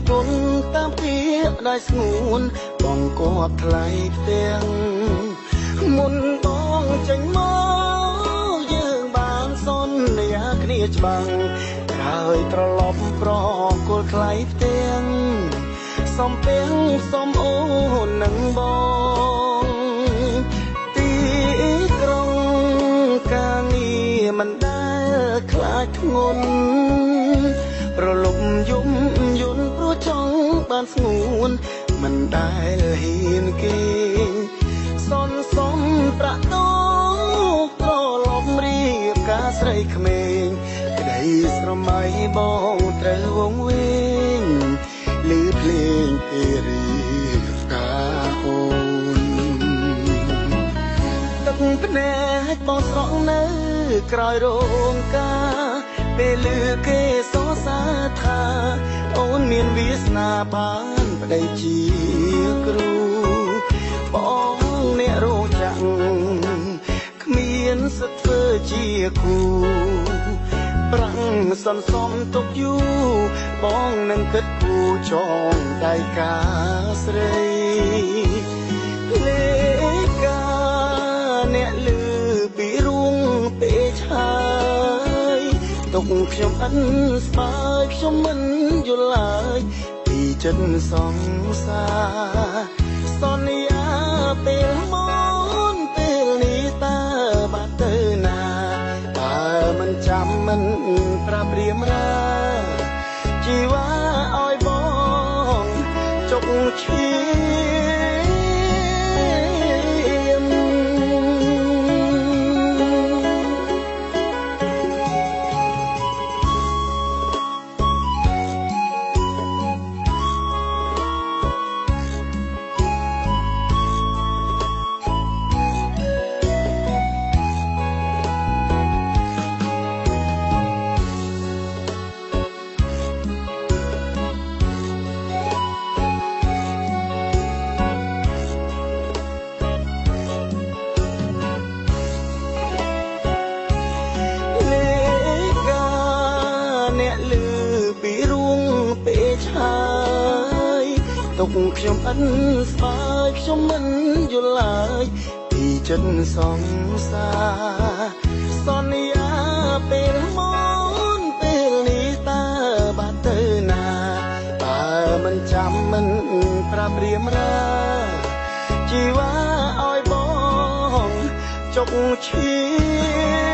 គុណតាមពីได้ស្ងួនបងគាត់ថ្លៃផ្ទាំងមុនបងចេញមកយើងបានសន្យាគ្នាច្បាំងក្រោយត្រឡប់ប្រគល់ថ្លៃផ្ទាំងសំពេងសំអូននឹងបងទីក្រុងកាងារមិនដែលខ្លាចធ្ងន់ប្រលប់យំយន់ព្រោះចង់បានស្ងួនមិនដែលហ៊ានគេសនសំប្រាក់តោត្រឡប់រៀបការស្រីក្មេងក្តីស្រមៃបងត្រូវវងវែងឮភ្លេងទេរីការអូនទឹកភ្នែកបងស្រក់នៅក្រោយរោងការពេលឮគេសរសើរថាអូនមានវាសនាបានប្តីជាគ្រូបងអ្នករោងចក្រគ្មានសិទ្ធធ្វើជាគូប្រាំងសន្សំទុកយូរបងនឹងគិតគូចងដៃកាស្រីលេកាអ្នកលឺពីរួងពេកហើយទុកខ្ញុំអិនស្បើយខ្ញុំមិនយល់ឡើយពីចិត្តសង្សារសន្យាពេលមកពេលនេះតើបាត់ទៅណាតើមិនចាំមិនប្រាប់រៀមរាជីវ៉ាឲ្យបងចុកឈាមទុកខ្ញុំអិនស្បើយខ្ញុំមិនយល់ឡើយពីចិត្តសង្សារសន្យាពេលមកពេលនេះតើបាត់ទៅណាតើមិនចាំមិនប្រាប់រៀមរាជីវ៉ាឲ្យបងចុកឈាម